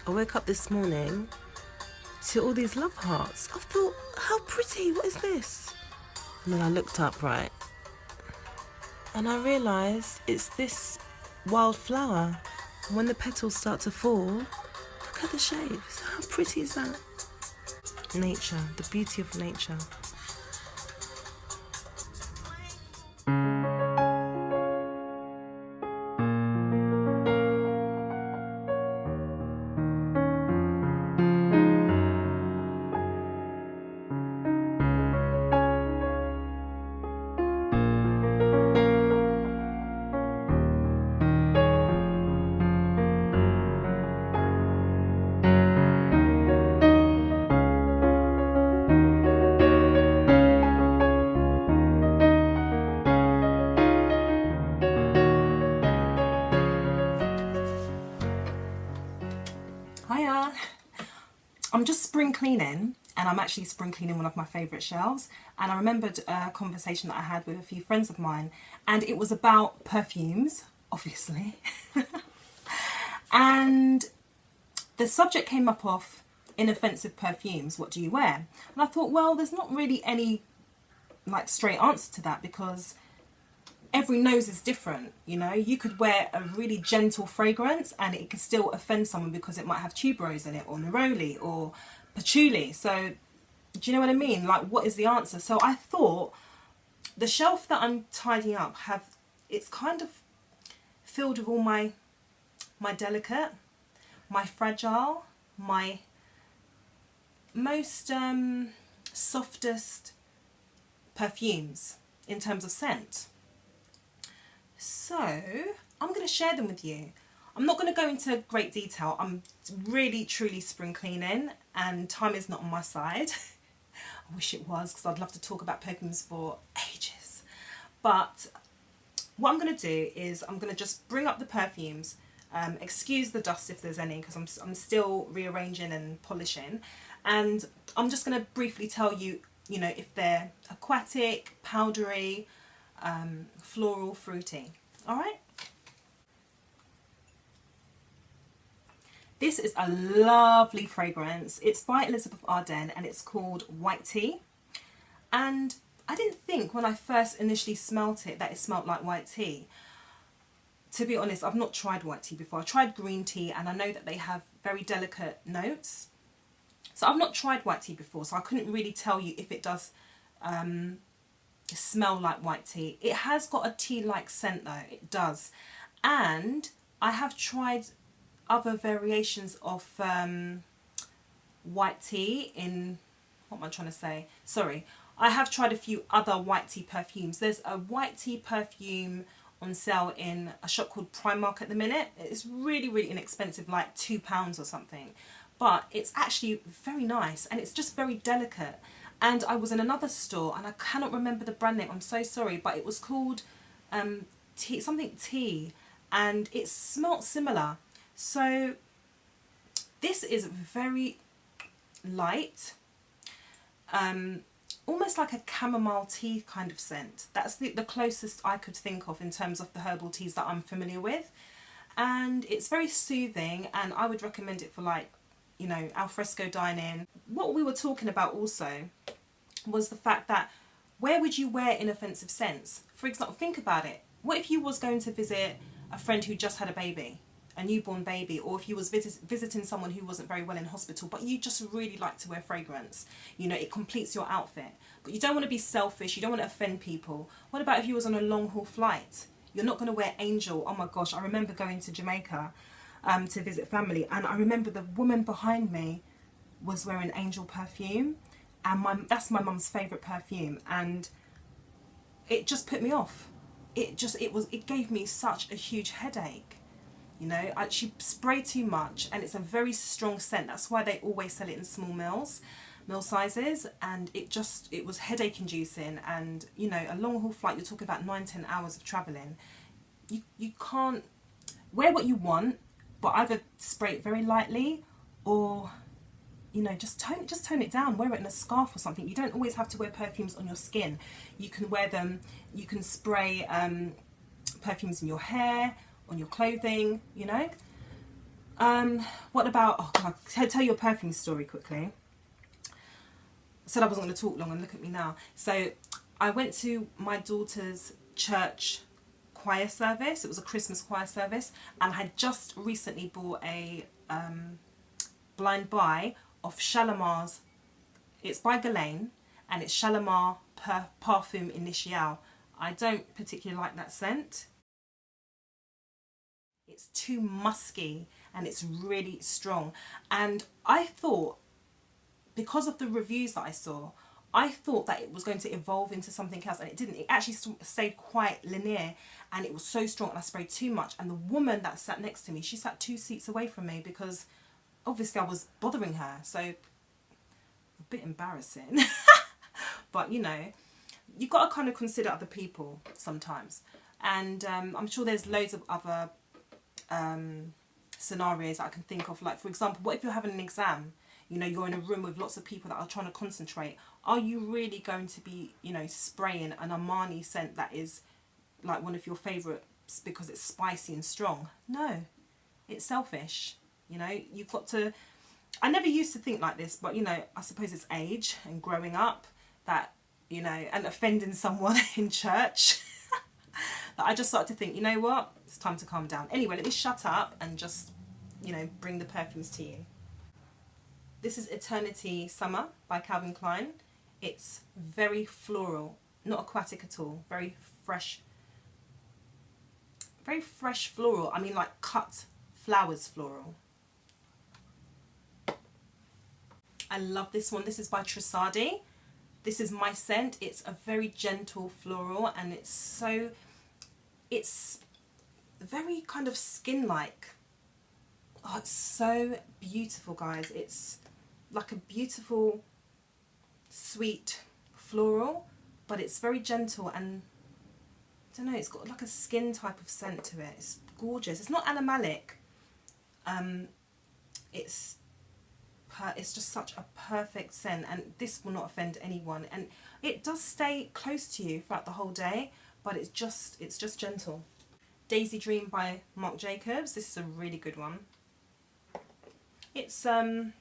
I woke up this morning to all these love hearts. I thought, how pretty, what is this? And then I looked up, right, and I realised it's this wildflower. And when the petals start to fall, look at the shapes. How pretty is that? Nature, the beauty of nature. Hiya! I'm just spring cleaning, and I'm actually spring cleaning one of my favourite shelves, and I remembered a conversation that I had with a few friends of mine, and it was about perfumes, obviously. And the subject came up of inoffensive perfumes, what do you wear? And I thought, well, there's not really any like straight answer to that, because every nose is different, you know. You could wear a really gentle fragrance and it could still offend someone because it might have tuberose in it, or neroli, or patchouli. So do you know what I mean? Like, what is the answer? So I thought the shelf that I'm tidying up it's kind of filled with all my delicate, my fragile, my most softest perfumes in terms of scent. So I'm going to share them with you. I'm not going to go into great detail. I'm really truly spring cleaning and time is not on my side. I wish it was, because I'd love to talk about perfumes for ages. But what I'm going to do is I'm going to just bring up the perfumes. Excuse the dust if there's any, because I'm still rearranging and polishing. And I'm just going to briefly tell you, you know, if they're aquatic, powdery, floral, fruity. All right. This is a lovely fragrance. It's by Elizabeth Arden and it's called White Tea. And I didn't think when I first initially smelt it that it smelled like white tea. To be honest, I've not tried white tea before. I tried green tea and I know that they have very delicate notes. So I've not tried white tea before, so I couldn't really tell you if it does smell like white tea. It has got a tea-like scent though, it does. And I have tried other variations of white tea in, what am I trying to say? Sorry, I have tried a few other white tea perfumes. There's a white tea perfume on sale in a shop called Primark at the minute. It's really, really inexpensive, like £2 or something. But it's actually very nice and it's just very delicate. And I was in another store and I cannot remember the brand name, I'm so sorry, but it was called something tea, and it smelt similar. So this is very light, almost like a chamomile tea kind of scent. That's the closest I could think of in terms of the herbal teas that I'm familiar with. And it's very soothing, and I would recommend it for, like, you know, alfresco dining. What we were talking about also was the fact that where would you wear inoffensive scents? For example, think about it. What if you was going to visit a friend who just had a baby, a newborn baby, or if you was visiting someone who wasn't very well in hospital, but you just really like to wear fragrance? You know, it completes your outfit. But you don't want to be selfish, you don't want to offend people. What about if you was on a long haul flight? You're not going to wear Angel. Oh my gosh, I remember going to Jamaica to visit family, and I remember the woman behind me was wearing Angel perfume, and that's my mum's favourite perfume, and it just put me off. It gave me such a huge headache. You know, she sprayed too much, and it's a very strong scent. That's why they always sell it in small mil sizes, and it was headache inducing. And you know, a long haul flight, you're talking about 9-10 hours of travelling. You can't wear what you want, but either spray it very lightly, or, you know, just tone it down. Wear it in a scarf or something. You don't always have to wear perfumes on your skin. You can wear them, you can spray perfumes in your hair, on your clothing, you know. What about, oh God, I'll tell you a perfume story quickly. I said I wasn't going to talk long and look at me now. So I went to my daughter's church choir service. It was a Christmas choir service, and I had just recently bought a blind buy of Shalimar's. It's by Klein, and it's Shalimar Parfum Initial. I don't particularly like that scent. It's too musky and it's really strong. And I thought, because of the reviews that I saw, I thought that it was going to evolve into something else, and it didn't. It actually stayed quite linear, and it was so strong, and I sprayed too much. And the woman that sat next to me, she sat 2 seats away from me because obviously I was bothering her. So a bit embarrassing. But you know, you've got to kind of consider other people sometimes. And I'm sure there's loads of other scenarios that I can think of. Like, for example, what if you're having an exam? You know, you're in a room with lots of people that are trying to concentrate. Are you really going to be, you know, spraying an Armani scent that is like one of your favourites because it's spicy and strong? No, it's selfish. You know, you've got to... I never used to think like this, but, you know, I suppose it's age and growing up that, you know, and offending someone in church that I just started to think, you know what, it's time to calm down. Anyway, let me shut up and just, you know, bring the perfumes to you. This is Eternity Summer by Calvin Klein. It's very floral, not aquatic at all. Very fresh floral. I mean, like cut flowers floral. I love this one. This is by Trisardi. This is my scent. It's a very gentle floral, and it's very kind of skin-like. Oh, it's so beautiful, guys. It's like a beautiful, sweet floral, but it's very gentle, and I don't know, it's got like a skin type of scent to it. It's gorgeous. It's not animalic. It's just such a perfect scent, and this will not offend anyone, and it does stay close to you throughout the whole day, but it's just gentle. Daisy Dream by Marc Jacobs. This is a really good one. It's a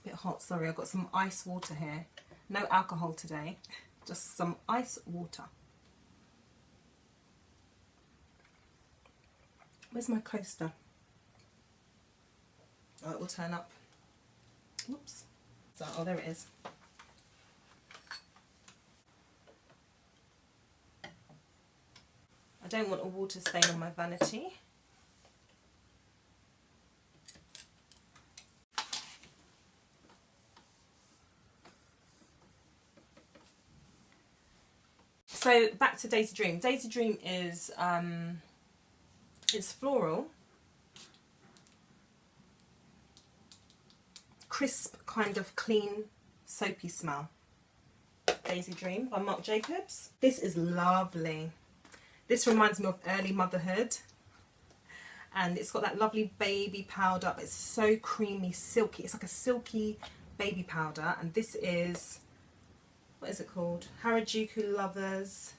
bit hot, sorry, I've got some ice water here. No alcohol today, just some ice water. Where's my coaster? Oh, it will turn up. Whoops. So, oh, there it is. I don't want a water stain on my vanity. So back to Daisy Dream. Daisy Dream is it's floral, crisp, kind of clean, soapy smell. Daisy Dream by Marc Jacobs. This is lovely. This reminds me of early motherhood, and it's got that lovely baby powder, but it's so creamy, silky. It's like a silky baby powder, and this is, what is it called? Harajuku Lovers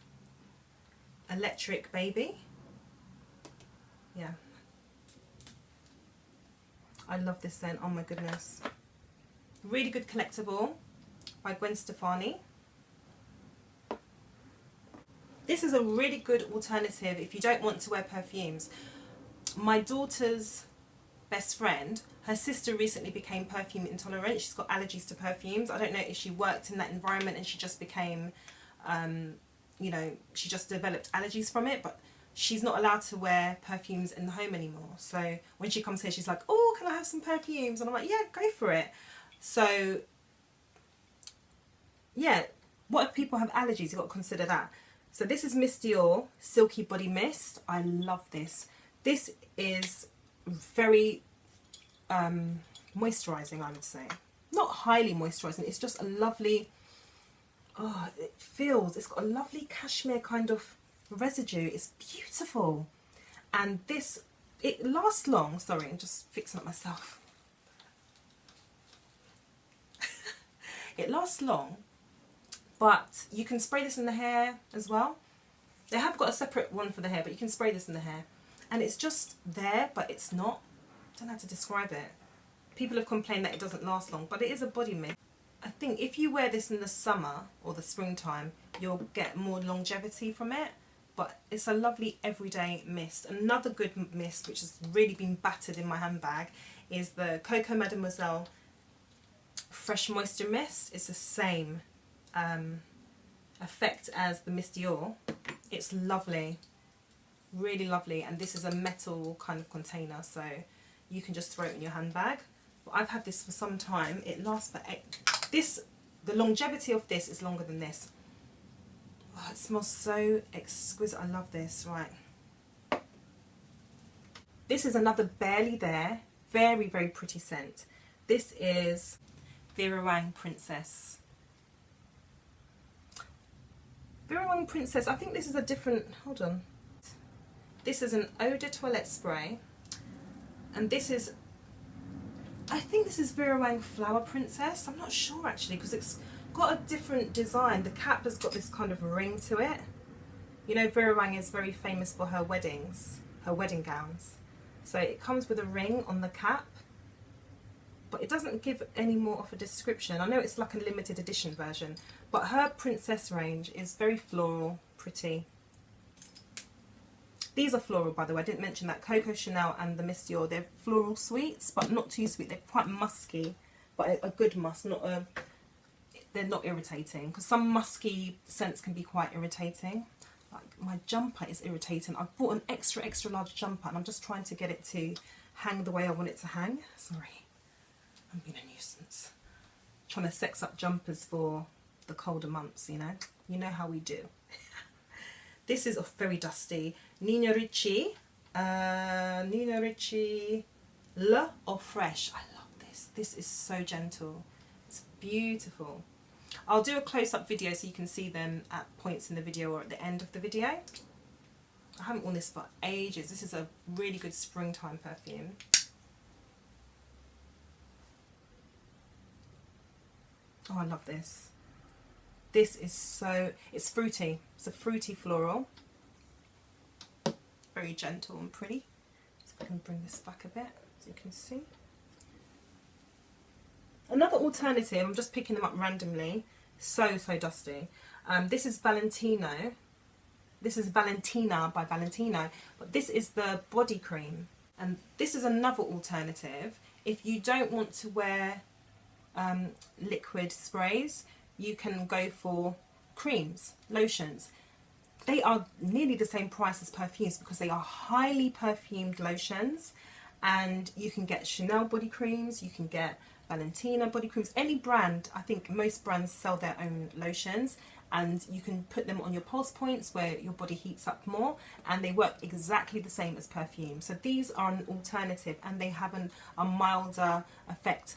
Electric Baby. Yeah. I love this scent, oh my goodness. Really good collectible by Gwen Stefani. This is a really good alternative if you don't want to wear perfumes. My daughter's best friend, her sister recently became perfume intolerant. She's got allergies to perfumes. I don't know if she worked in that environment and she just became, you know, she just developed allergies from it, but she's not allowed to wear perfumes in the home anymore. So when she comes here, she's like, oh, can I have some perfumes? And I'm like, yeah, go for it. So yeah, what if people have allergies? You've got to consider that. So this is Misty Silky Body Mist. I love this. This is very moisturising, I would say. Not highly moisturising, it's just a lovely, oh, it's got a lovely cashmere kind of residue. It's beautiful. And this, it lasts long. Sorry, I'm just fixing up myself. It lasts long, but you can spray this in the hair as well. They have got a separate one for the hair, but you can spray this in the hair. And it's just there, but it's not. don't know how to describe it. People have complained that it doesn't last long, but it is a body mist. I think if you wear this in the summer or the springtime, you'll get more longevity from it. But it's a lovely everyday mist. Another good mist, which has really been battered in my handbag, is the Coco Mademoiselle Fresh Moisture Mist. It's the same effect as the Misty. It's lovely, really lovely, and this is a metal kind of container, so you can just throw it in your handbag. But I've had this for some time. It lasts for the longevity of this is longer than this. Oh, it smells so exquisite. I love this. Right, this is another Barely There, very, very pretty scent. This is Vera Wang Princess. Vera Wang Princess, I think this is a different, hold on. This is an Eau de Toilette spray, and this is, I think this is Vera Wang Flower Princess. I'm not sure actually, because it's got a different design. The cap has got this kind of ring to it. You know, Vera Wang is very famous for her weddings, her wedding gowns. So it comes with a ring on the cap, but it doesn't give any more of a description. I know it's like a limited edition version, but her princess range is very floral, pretty. These are floral, by the way. I didn't mention that. Coco Chanel and the Misty, they're floral sweets, but not too sweet. They're quite musky, but a good musk, not a, they're not irritating, because some musky scents can be quite irritating. Like my jumper is irritating. I've bought an extra large jumper, and I'm just trying to get it to hang the way I want it to hang. Sorry, I'm being a nuisance. Trying to sex up jumpers for the colder months, you know. You know how we do. This is very dusty. Nino Ricci Le Eau Fresh. I love this. This is so gentle. It's beautiful. I'll do a close-up video so you can see them at points in the video or at the end of the video. I haven't worn this for ages. This is a really good springtime perfume. Oh, I love this. This is so, it's fruity. It's a fruity floral. Very gentle and pretty. So if I can bring this back a bit so you can see. Another alternative, I'm just picking them up randomly. So dusty. This is Valentino. This is Valentina by Valentino. But this is the body cream. And this is another alternative. If you don't want to wear liquid sprays, you can go for creams, lotions. They are nearly the same price as perfumes because they are highly perfumed lotions, and you can get Chanel body creams, you can get Valentina body creams, any brand. I think most brands sell their own lotions, and you can put them on your pulse points where your body heats up more, and they work exactly the same as perfume. So these are an alternative, and they have a milder effect.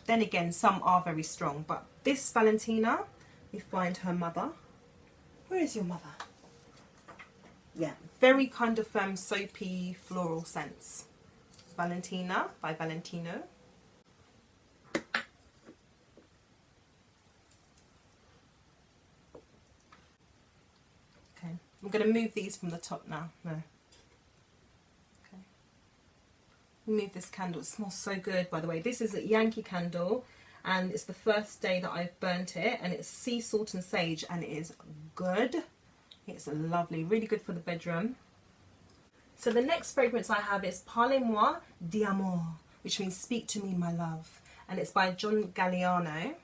Then again, some are very strong, but this Valentina, we find her mother. Where is your mother? Yeah, very kind of soapy floral scents. Valentina by Valentino. Okay, I'm going to move these from the top now. No. Okay. Move this candle. It smells so good, by the way. This is a Yankee candle, and it's the first day that I've burnt it, and it's sea salt and sage, and it is good. It's lovely, really good for the bedroom. So the next fragrance I have is Parlez-moi d'amour, which means speak to me, my love, and it's by John Galliano. I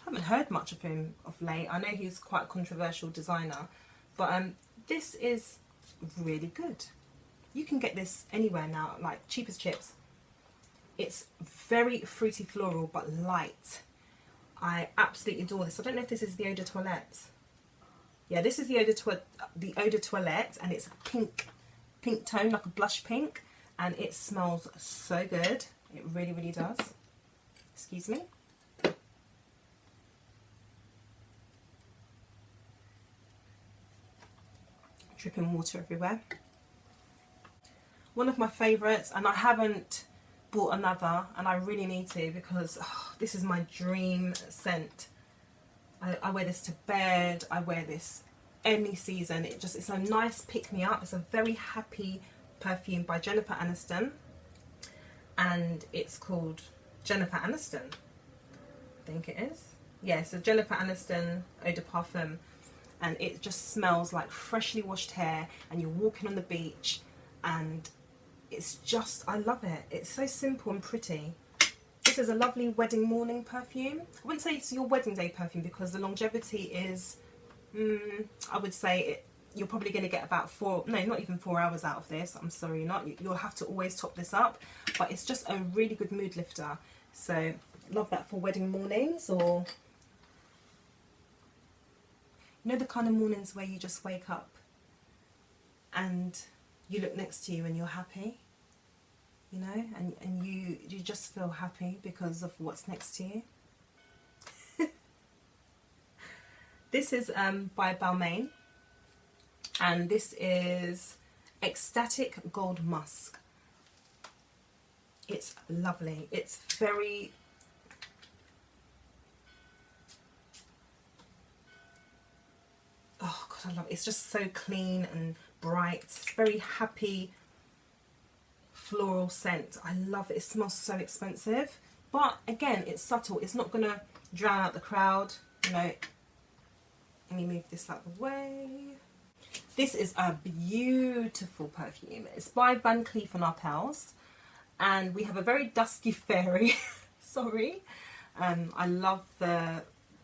haven't heard much of him of late. I know he's quite a controversial designer, but this is really good. You can get this anywhere now, like cheap as chips. It's very fruity floral, but light. I absolutely adore this. I don't know if this is the Eau de Toilette. Yeah, this is the Eau de Toilette, and it's a pink tone, like a blush pink, and it smells so good. It really, really does. Excuse me. Dripping water everywhere. One of my favourites, and I haven't bought another, and I really need to, because this is my dream scent. I wear this to bed, I wear this any season. It's a nice pick-me-up. It's a very happy perfume by Jennifer Aniston. and it's called Jennifer Aniston, I think it is. Yeah, so Jennifer Aniston Eau de Parfum, and it just smells like freshly washed hair, and you're walking on the beach, and it's just, I love it. It's so simple and pretty. This is a lovely wedding morning perfume. I wouldn't say it's your wedding day perfume because the longevity is, I would say you're probably going to get about not even 4 hours out of this. I'm sorry, you'll have to always top this up, but it's just a really good mood lifter. So love that for wedding mornings, or you know, the kind of mornings where you just wake up and you look next to you and you're happy, you know, and you just feel happy because of what's next to you. This is by Balmain, and this is Ecstatic Gold Musk. It's lovely. It's very, oh God, I love it. It's just so clean and bright. It's very happy floral scent. I love it. It smells so expensive, but again, it's subtle. It's not gonna drown out the crowd, you know. Let me move this out of the way. This is a beautiful perfume. It's by Van Cleef Arpels, and we have a very dusky fairy. Sorry. I love Van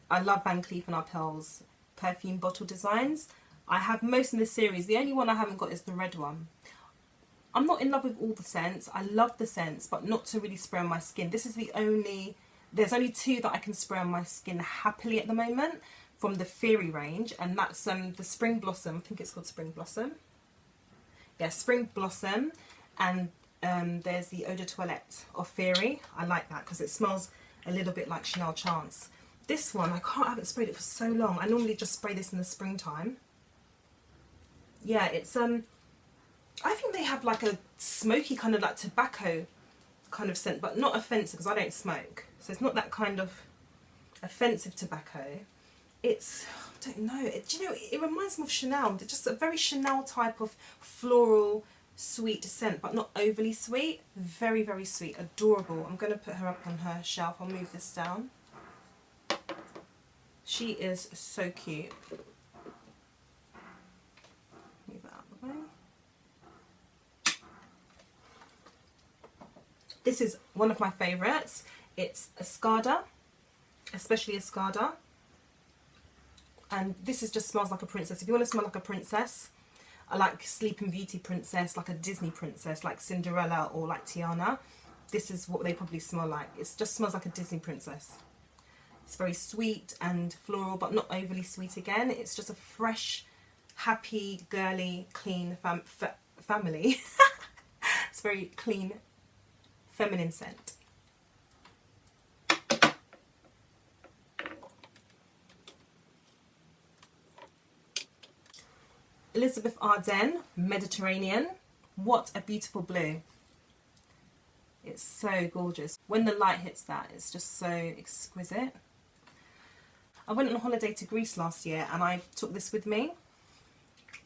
Cleef Arpels perfume bottle designs. I have most in the series. The only one I haven't got is the red one. I'm not in love with all the scents. I love the scents, but not to really spray on my skin. This is there's only 2 that I can spray on my skin happily at the moment from the Fairy range, and that's the Spring Blossom. I think it's called Spring Blossom. Yeah, Spring Blossom, and there's the Eau de Toilette of Fairy. I like that because it smells a little bit like Chanel Chance. This one, I haven't sprayed it for so long. I normally just spray this in the springtime. Yeah, it's I think they have like a smoky kind of like tobacco kind of scent, but not offensive because I don't smoke. So it's not that kind of offensive tobacco. It's, I don't know, do you know, it reminds me of Chanel. It's just a very Chanel type of floral sweet scent, but not overly sweet. Very, very sweet, adorable. I'm going to put her up on her shelf. I'll move this down. She is so cute. Move that out of the way. This is one of my favourites. It's Escada, especially Escada. And this just smells like a princess. If you want to smell like a princess, I like Sleeping Beauty princess, like a Disney princess, like Cinderella or like Tiana. This is what they probably smell like. It just smells like a Disney princess. It's very sweet and floral, but not overly sweet again. It's just a fresh, happy, girly, clean family. It's very clean, feminine scent. Elizabeth Arden, Mediterranean. What a beautiful blue. It's so gorgeous. When the light hits that, it's just so exquisite. I went on a holiday to Greece last year and I took this with me.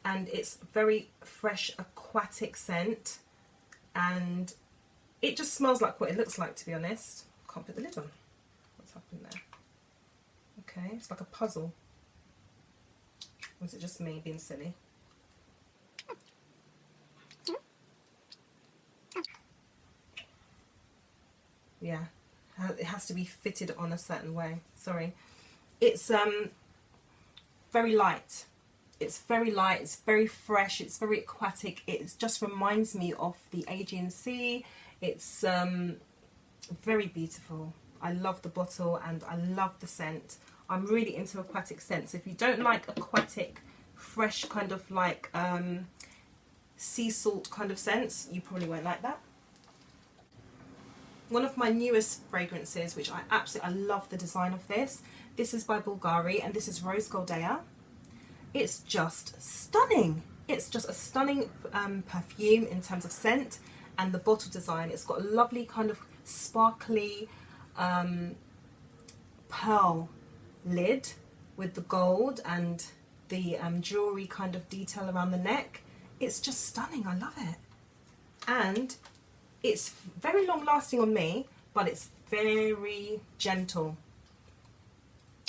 And it's very fresh, aquatic scent. And it just smells like what it looks like, to be honest. Can't put the lid on. What's happened there? Okay, it's like a puzzle. Or is it just me being silly? Yeah, it has to be fitted on a certain way. Sorry. It's very light. It's very light, it's very fresh, it's very aquatic. It just reminds me of the Aegean Sea. It's very beautiful. I love the bottle and I love the scent. I'm really into aquatic scents. If you don't like aquatic, fresh kind of like sea salt kind of scents, you probably won't like that. One of my newest fragrances, which I love the design of this. This is by Bulgari and this is Rose Goldea. It's just stunning. It's just a stunning perfume in terms of scent and the bottle design. It's got a lovely kind of sparkly pearl lid with the gold and the jewellery kind of detail around the neck. It's just stunning. I love it. And It's very long lasting on me, but it's very gentle.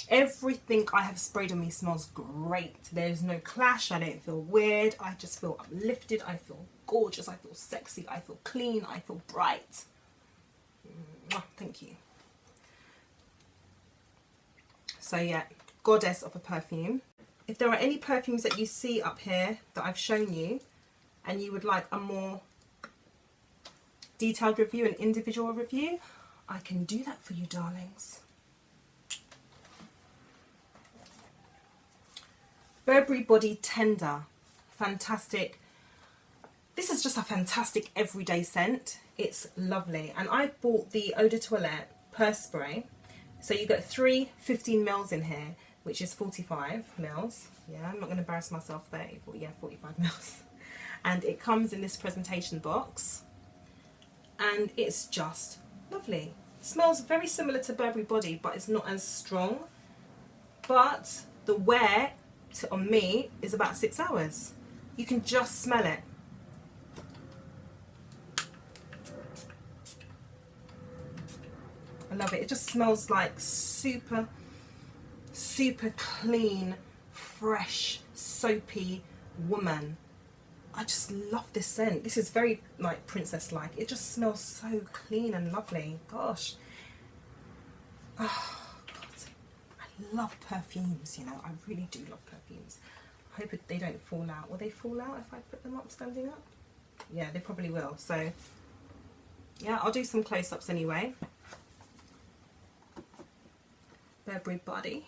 Everything I have sprayed on me smells great. There's no clash. I don't feel weird. I just feel uplifted. I feel gorgeous. I feel sexy. I feel clean. I feel bright. Mwah, thank you. So yeah, goddess of a perfume. If there are any perfumes that you see up here that I've shown you and you would like a more detailed review, an individual review, I can do that for you, darlings. Burberry Body Tender. Fantastic. This is just a fantastic everyday scent. It's lovely. And I bought the Eau de Toilette purse spray. So you get 3 15 mils in here, which is 45 mils. Yeah, I'm not going to embarrass myself there. Yeah, 45 mils. And it comes in this presentation box. And it's just lovely. It smells very similar to Burberry Body, but it's not as strong. But the wear on me is about 6 hours. You can just smell it. I love it. It just smells like super clean, fresh, soapy woman. I just love this scent. This is very like princess-like. It just smells so clean and lovely. Gosh. Oh, God. I love perfumes, you know. I really do love perfumes. I hope they don't fall out. Will they fall out if I put them up standing up? Yeah, they probably will. So, yeah, I'll do some close-ups anyway. Burberry Body.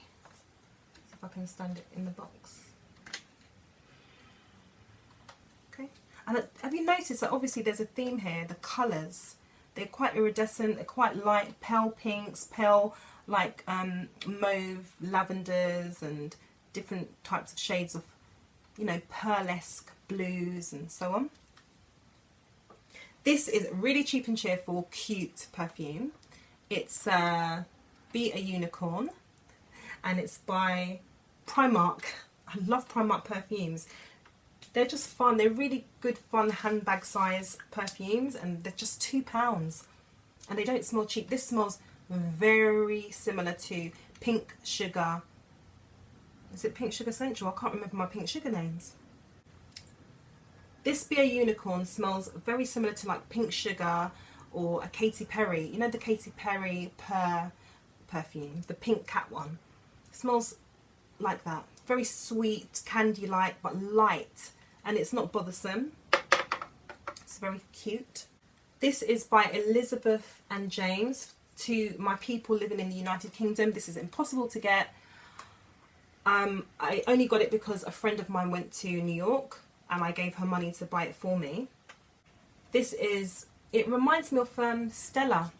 See if I can stand it in the box. Okay. And have you noticed that obviously there's a theme here? The colours, they're quite iridescent. They're quite light, pale pinks, pale like mauve, lavenders, and different types of shades of, you know, pearlesque blues and so on. This is really cheap and cheerful, cute perfume. It's Be a Unicorn, and it's by Primark. I love Primark perfumes. They're just fun. They're really good fun handbag size perfumes, and they're just £2 and they don't smell cheap. This smells very similar to Pink Sugar. Is it Pink Sugar Central? I can't remember my Pink Sugar names. This Be a Unicorn smells very similar to like Pink Sugar or a Katy Perry. You know the Katy Perry perfume, the pink cat one. It smells like that. Very sweet, candy-like, but light, and it's not bothersome. It's very cute. This is by Elizabeth and James. To my people living in the United Kingdom, this is impossible to get. I only got it because a friend of mine went to New York and I gave her money to buy it for me. This is, it reminds me of Stella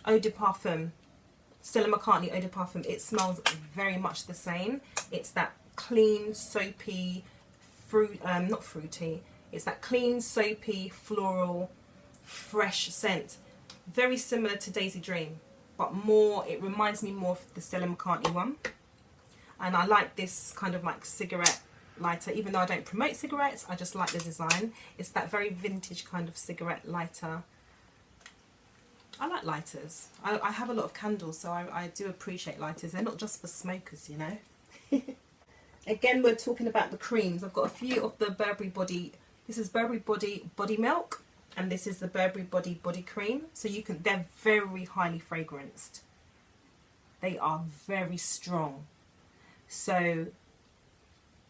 Eau de Parfum, Stella McCartney Eau de Parfum. It smells very much the same. It's that clean, soapy, not fruity, it's that clean, soapy, floral, fresh scent. Very similar to Daisy Dream, but more, it reminds me more of the Stella McCartney one. And I like this kind of like cigarette lighter, even though I don't promote cigarettes, I just like the design. It's that very vintage kind of cigarette lighter. I like lighters. I have a lot of candles, so I do appreciate lighters. They're not just for smokers, you know. Again, we're talking about the creams. I've got a few of the Burberry Body. This is Burberry Body Body Milk, and this is the Burberry Body Body Cream. So you can, they're very highly fragranced. They are very strong. So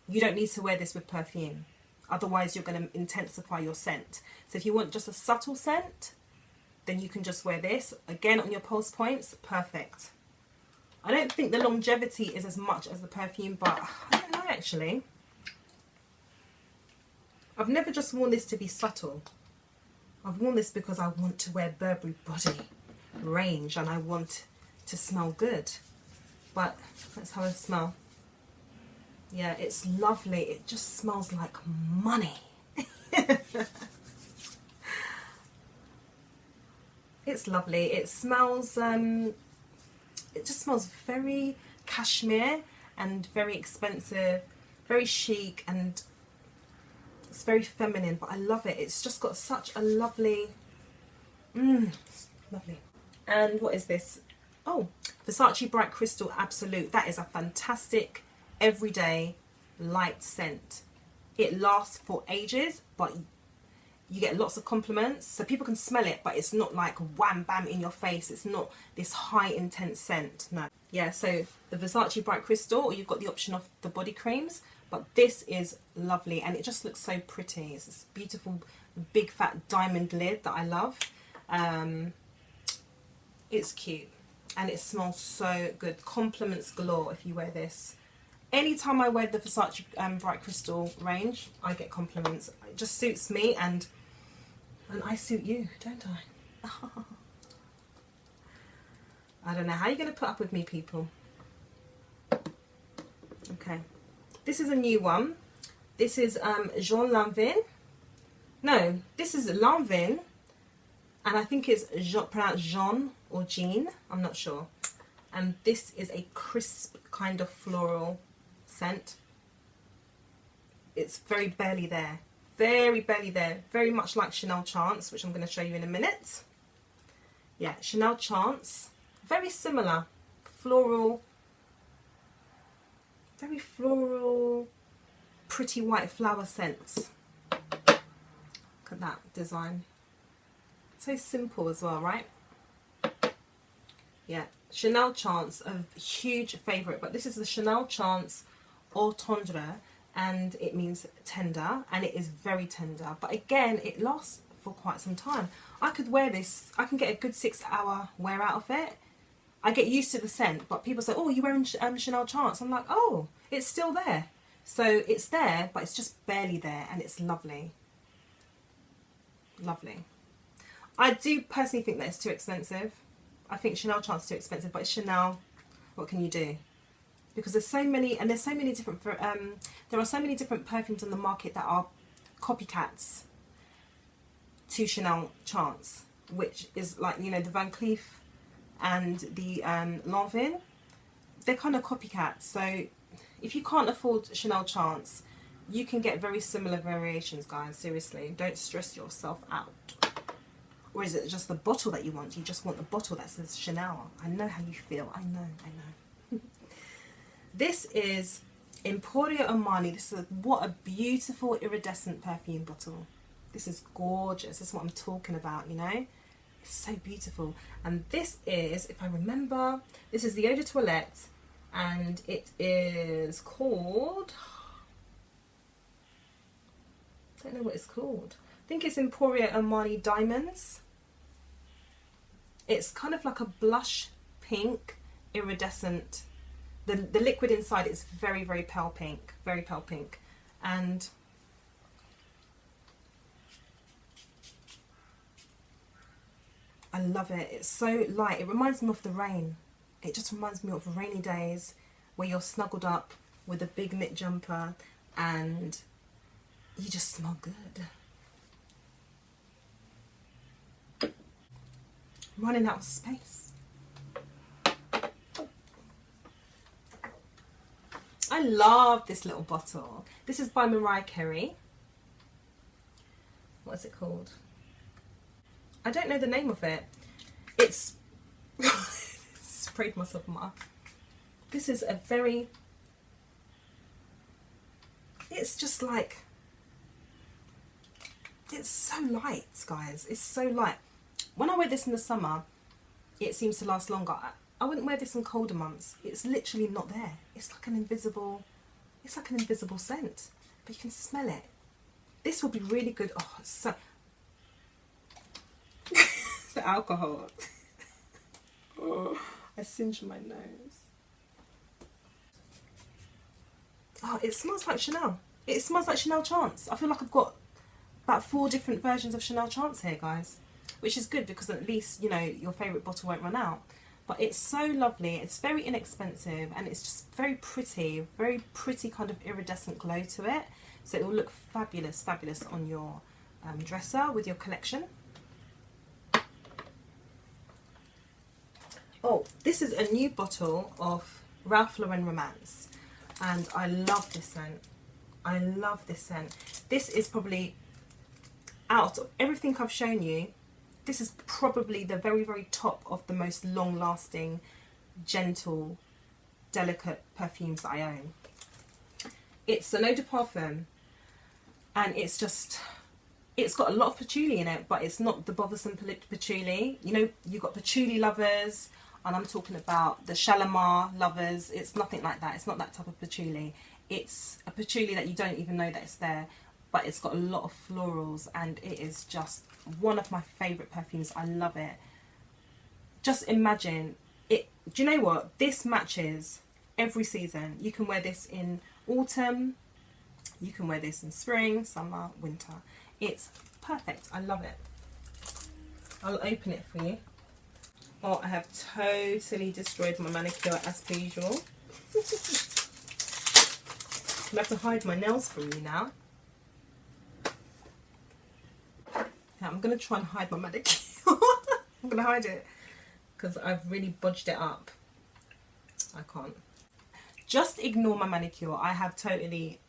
you don't need to wear this with perfume. Otherwise, you're going to intensify your scent. So if you want just a subtle scent, then you can just wear this. Again, on your pulse points, perfect. I don't think the longevity is as much as the perfume, but I don't know actually. I've never just worn this to be subtle. I've worn this because I want to wear Burberry Body range and I want to smell good. But let's have a smell. Yeah, it's lovely. It just smells like money. It's lovely. It smells, it just smells very cashmere and very expensive, very chic, and It's very feminine, but I love it. It's just got such a lovely, it's lovely. And what is this? Oh, Versace Bright Crystal Absolute. That is a fantastic everyday light scent. It lasts for ages, but you get lots of compliments, so people can smell it, but it's not like wham bam in your face. It's not this high intense scent. No. Yeah, so the Versace Bright Crystal, or you've got the option of the body creams, but this is lovely and it just looks so pretty. It's this beautiful big fat diamond lid that I love. It's cute and it smells so good. Compliments galore if you wear this. Anytime I wear the Versace Bright Crystal range, I get compliments. It just suits me, and I suit you, don't I? I don't know how you're going to put up with me, people. Okay, this is a new one. This is Jean Lanvin. No, this is Lanvin, and I think it's pronounced Jean or Jean. I'm not sure. And this is a crisp kind of floral scent. It's very barely there, very much like Chanel Chance, which I'm going to show you in a minute. Yeah, Chanel Chance, very similar, floral, very floral, pretty white flower scents. Look at that design, so simple as well, right? Yeah, Chanel Chance, a huge favourite, but this is the Chanel Chance Au Tendre, and it means tender, and it is very tender, but again it lasts for quite some time. I could wear this, I can get a good 6-hour wear out of it. I get used to the scent, but people say, oh, you're wearing Chanel Chance. I'm like, oh, it's still there. So it's there, but it's just barely there, and it's lovely. Lovely. I do personally think that it's too expensive. I think Chanel Chance is too expensive, but it's Chanel. What can you do? Because there's so many, and there's so many different, there are so many different perfumes on the market that are copycats to Chanel Chance, which is like, you know, the Van Cleef and the Lanvin. They're kind of copycats. So if you can't afford Chanel Chance, you can get very similar variations, guys. Seriously, don't stress yourself out. Or is it just the bottle that you want? You just want the bottle that says Chanel. I know how you feel. I know. This is Emporio Armani. This is what a beautiful iridescent perfume bottle. This is gorgeous. This is what I'm talking about, you know. It's so beautiful. And this is, if I remember, this is the Eau de Toilette, and it is called, I don't know what it's called. I think it's Emporio Armani Diamonds. It's kind of like a blush pink, iridescent. The liquid inside is very, very pale pink, and I love it. It's so light. It reminds me of the rain. It just reminds me of rainy days where you're snuggled up with a big knit jumper and you just smell good. I'm running out of space. I love this little bottle. This is by Mariah Carey. What is it called? I don't know the name of it. It's sprayed myself in my eye. This is a very, it's just like, it's so light, guys. It's so light. When I wear this in the summer, it seems to last longer. I wouldn't wear this in colder months. It's literally not there. It's like an invisible scent, but you can smell it. This will be really good. Oh, it's so the alcohol. Oh, I singed my nose. Oh, it smells like Chanel. It smells like Chanel Chance. I feel like I've got about 4 different versions of Chanel Chance here, guys, which is good because at least, you know, your favourite bottle won't run out. But it's so lovely. It's very inexpensive, and it's just very pretty kind of iridescent glow to it. So it will look fabulous on your dresser with your collection. Oh, this is a new bottle of Raffling Romance, and I love this scent. I love this scent. This is probably, out of everything I've shown you, this is probably the very, very top of the most long-lasting, gentle, delicate perfumes that I own. It's an eau de parfum, and it's got a lot of patchouli in it, but it's not the bothersome patchouli. You know, you've got patchouli lovers, and I'm talking about the Shalimar lovers. It's nothing like that. It's not that type of patchouli. It's a patchouli that you don't even know that it's there, but it's got a lot of florals, and it is just one of my favourite perfumes. I love it. Just imagine it. Do you know what? This matches every season. You can wear this in autumn, you can wear this in spring, summer, winter. It's perfect. I love it. I'll open it for you. Oh, I have totally destroyed my manicure as per usual. I have to hide my nails from you now. Yeah, I'm going to try and hide my manicure. I'm going to hide it because I've really bodged it up. I can't. Just ignore my manicure. I have totally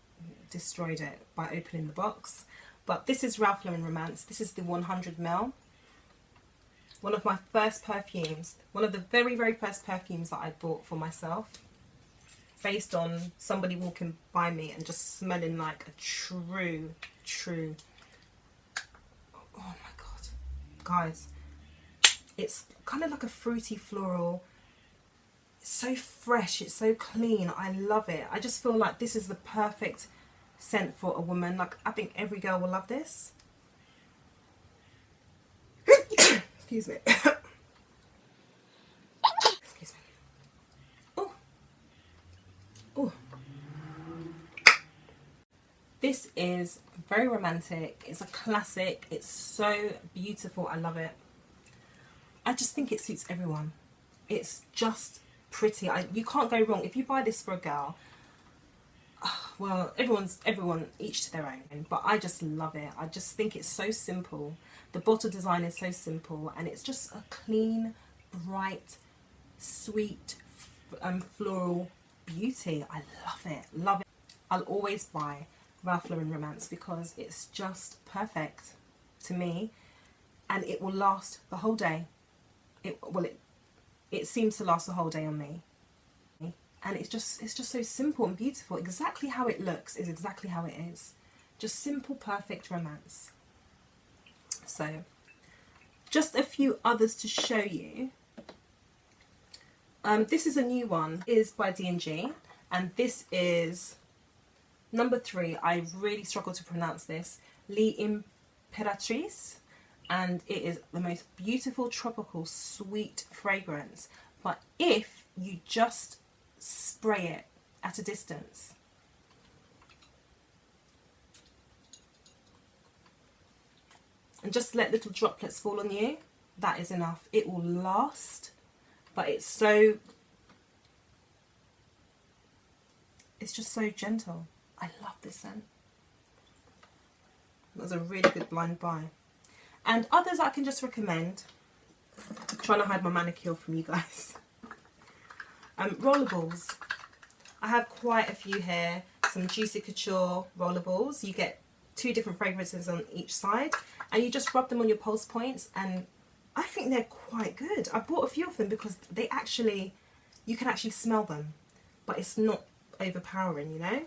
destroyed it by opening the box. But this is Raffling Romance. This is the 100ml. One of my first perfumes. One of the very, very first perfumes that I bought for myself. Based on somebody walking by me and just smelling like a true. Oh my God. Guys. It's kind of like a fruity floral. It's so fresh. It's so clean. I love it. I just feel like this is the perfect scent for a woman. Like, I think every girl will love this. Excuse me. Excuse me. Oh. Oh. This is very romantic. It's a classic. It's so beautiful. I love it. I just think it suits everyone. It's just pretty. You can't go wrong if you buy this for a girl. Well, everyone each to their own, but I just love it. I just think it's so simple. The bottle design is so simple, and it's just a clean, bright, sweet, floral beauty. I love it. Love it. I'll always buy Raffling Romance because it's just perfect to me, and it will last the whole day. It seems to last the whole day on me. And it's just so simple and beautiful. Exactly how it looks is exactly how it is. Just simple, perfect romance. So, just a few others to show you. This is a new one. It is by D&G. And this is number 3. I really struggle to pronounce this. L'Imperatrice. And it is the most beautiful, tropical, sweet fragrance. But if you just spray it at a distance, and just let little droplets fall on you, that is enough. It will last, but it's just so gentle. I love this scent. That was a really good blind buy. And others I can just recommend. I'm trying to hide my manicure from you guys. Rollerballs. I have quite a few here. Some Juicy Couture rollerballs. You get 2 different fragrances on each side, and you just rub them on your pulse points, and I think they're quite good. I bought a few of them because you can actually smell them, but it's not overpowering, you know.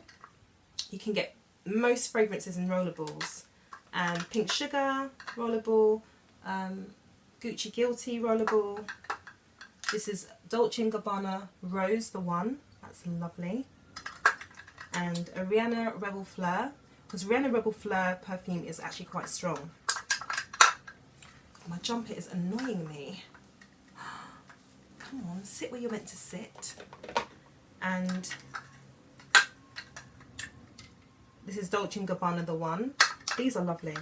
You can get most fragrances in rollerballs. Pink Sugar rollerball, Gucci Guilty rollerball. This is Dolce & Gabanna Rose, the one. That's lovely. And a Rihanna Rebel Fleur, because Rihanna Rebel Fleur perfume is actually quite strong. My jumper is annoying me. Come on, sit where you're meant to sit. And this is Dolce & Gabbana, the one. These are lovely.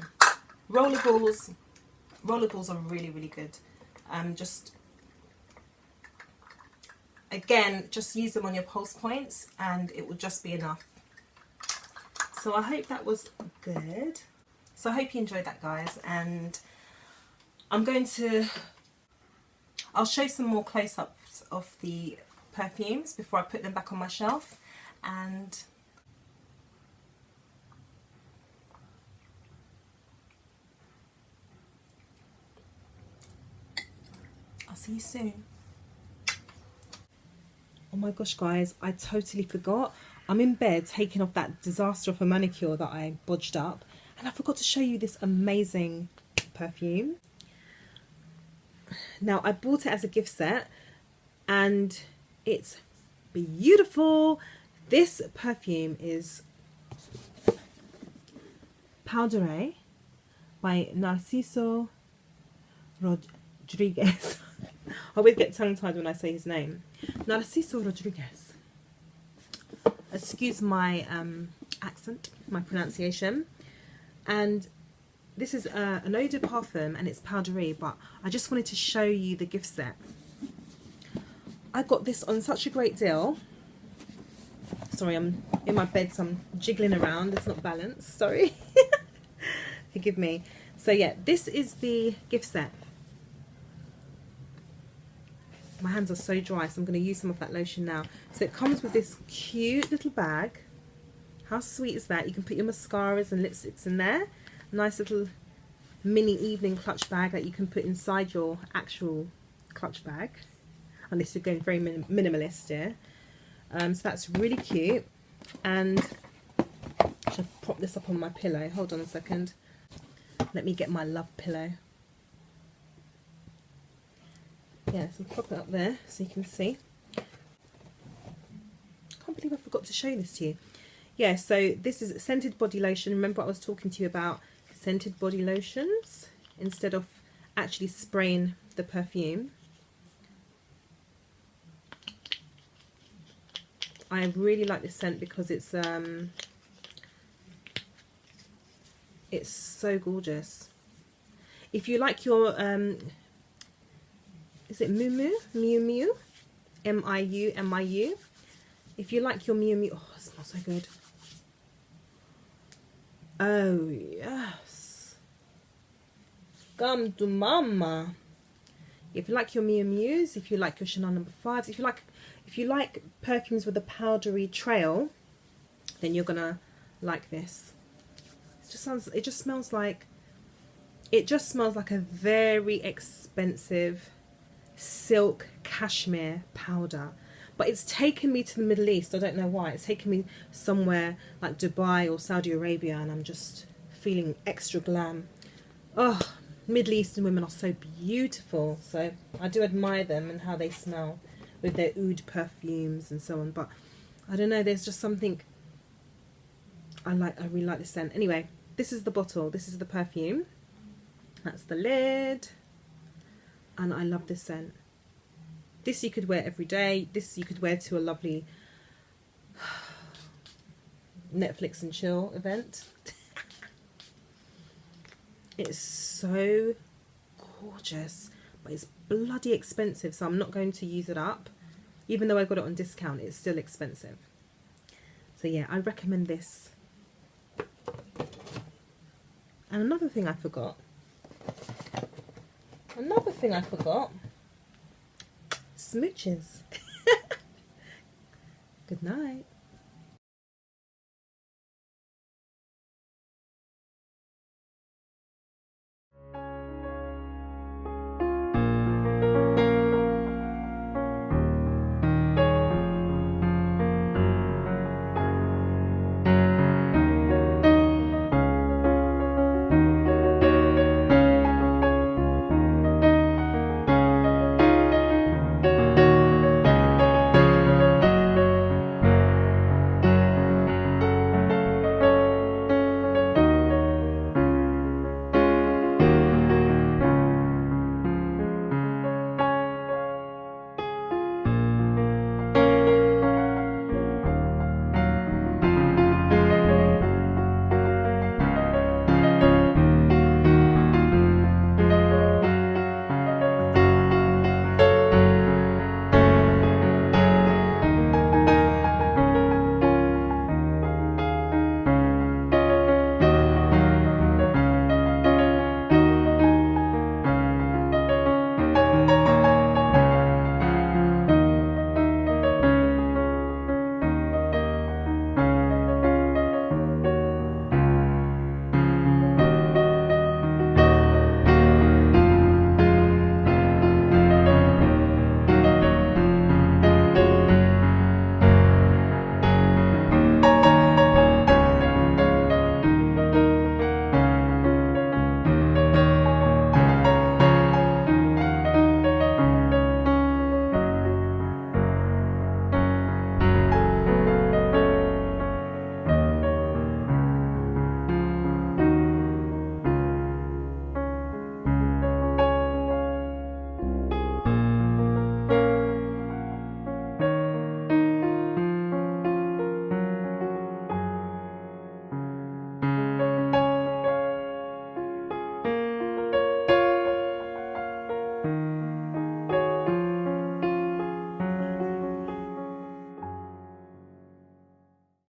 Rollerballs are really, really good. Again, just use them on your pulse points and it will just be enough. So I hope that was good. So I hope you enjoyed that, guys. And I'll show some more close-ups of the perfumes before I put them back on my shelf. And see you soon. Oh my gosh, guys, I totally forgot. I'm in bed taking off that disaster of a manicure that I bodged up, and I forgot to show you this amazing perfume. Now, I bought it as a gift set, and it's beautiful. This perfume is Powder by Narciso Rodriguez. I always get tongue-tied when I say his name. Narciso Rodriguez. Excuse my accent, my pronunciation. And this is an eau de parfum, and it's powdery, but I just wanted to show you the gift set. I got this on such a great deal. Sorry, I'm in my bed, so I'm jiggling around. It's not balanced, sorry. Forgive me. So yeah, this is the gift set. My hands are so dry, so I'm going to use some of that lotion now. So it comes with this cute little bag. How sweet is that? You can put your mascaras and lipsticks in there. Nice little mini evening clutch bag that you can put inside your actual clutch bag. Unless you're going very minimalist here. So that's really cute. And I should prop this up on my pillow. Hold on a second. Let me get my love pillow. Yeah, so prop it up there so you can see. I can't believe I forgot to show this to you. Yeah, so this is scented body lotion. Remember I was talking to you about scented body lotions instead of actually spraying the perfume. I really like this scent because it's so gorgeous. If you like your is it Miu Miu? M-I-U. If you like your Miu Miu, oh, it smells so good. Oh yes, come to mama. If you like your Miu Miu's, if you like your Chanel No. 5s, if you like perfumes with a powdery trail, then you're gonna like this. It just smells like a very expensive silk cashmere powder. But it's taken me to the Middle East. I don't know why. It's taken me somewhere like Dubai or Saudi Arabia, and I'm just feeling extra glam. Oh, Middle Eastern women are so beautiful. So I do admire them and how they smell with their oud perfumes and so on. But I don't know, there's just something I really like the scent. Anyway, this is the bottle. This is the perfume. That's the lid. And I love this scent. This you could wear every day. This you could wear to a lovely Netflix and chill event. It's so gorgeous, but it's bloody expensive, so I'm not going to use it up. Even though I got it on discount, it's still expensive. So yeah, I recommend this. And another thing I forgot. Smooches. Good night.